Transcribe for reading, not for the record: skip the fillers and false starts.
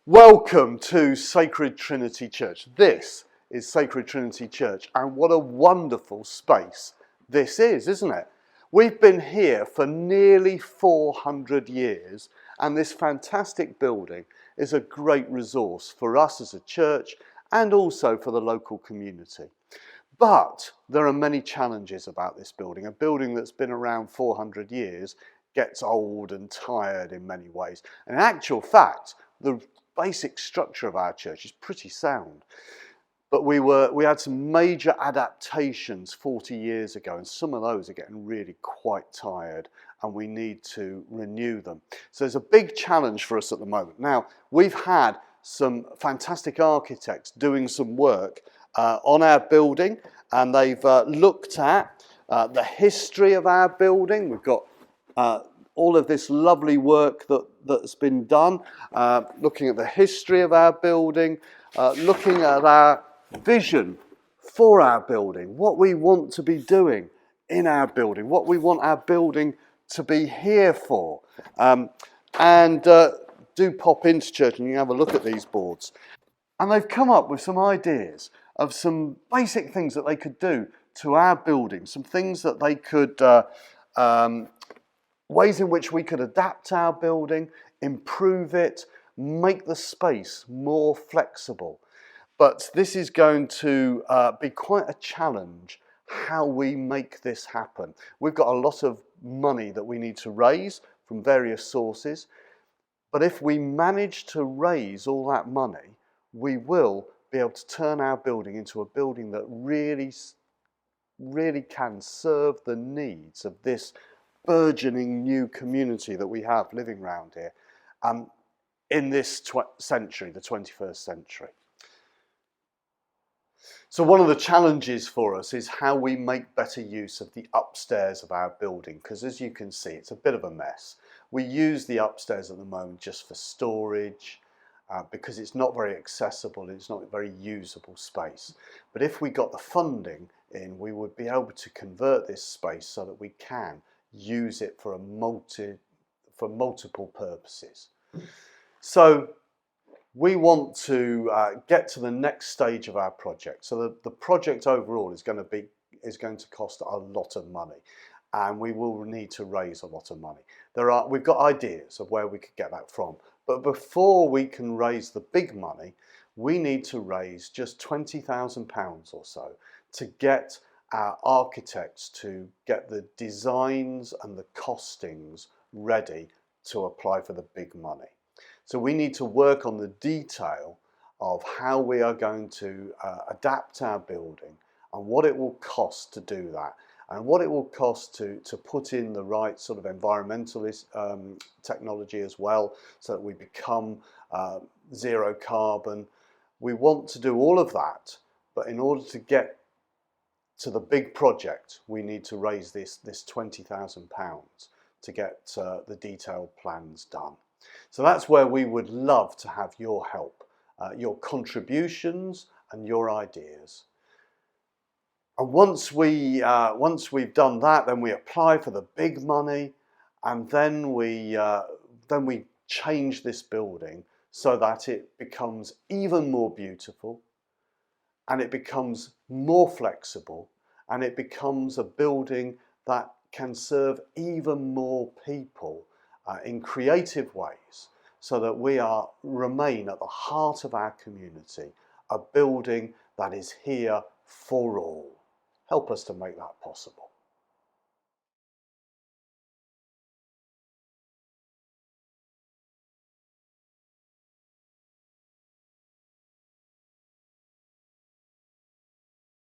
Welcome to Sacred Trinity Church. This is Sacred Trinity Church, and what a wonderful space this is, isn't it? We've been here for nearly 400 years, and this fantastic building is a great resource for us as a church and also for the local community. But there are many challenges about this building. A building that's been around 400 years gets old and tired in many ways. And in actual fact, the basic structure of our church is pretty sound. But we had some major adaptations 40 years ago, and some of those are getting really quite tired, and we need to renew them. So there's a big challenge for us at the moment. Now, we've had some fantastic architects doing some work on our building, and they've looked at the history of our building. We've got all of this lovely work that's been done, looking at the history of our building, looking at our vision for our building, what we want to be doing in our building, what we want our building to be here for. Do pop into church and you can have a look at these boards. And they've come up with some ideas of some basic things that they could do to our building, some things that they could, ways in which we could adapt our building, improve it, make the space more flexible. But this is going to be quite a challenge, how we make this happen. We've got a lot of money that we need to raise from various sources, but if we manage to raise all that money, we will be able to turn our building into a building that really can serve the needs of this burgeoning new community that we have living around here in this century, the 21st century. So one of the challenges for us is how we make better use of the upstairs of our building, because as you can see, it's a bit of a mess. We use the upstairs at the moment just for storage, because it's not very accessible, it's not a very usable space. But if we got the funding in, we would be able to convert this space so that we can use it for multiple purposes. So we want to get to the next stage of our project. So the project overall is going to cost a lot of money, and we will need to raise a lot of money. We've got ideas of where we could get that from, but before we can raise the big money, we need to raise just £20,000 or so to get our architects to get the designs and the costings ready to apply for the big money. So we need to work on the detail of how we are going to adapt our building and what it will cost to do that, and what it will cost to put in the right sort of environmentalist technology as well, so that we become zero carbon. We want to do all of that, but in order to get to the big project, we need to raise this £20,000 to get the detailed plans done. So that's where we would love to have your help, your contributions and your ideas. And once we've done that, then we apply for the big money, and then we change this building so that it becomes even more beautiful, and it becomes more flexible, and it becomes a building that can serve even more people in creative ways, so that we remain at the heart of our community, a building that is here for all. Help us to make that possible.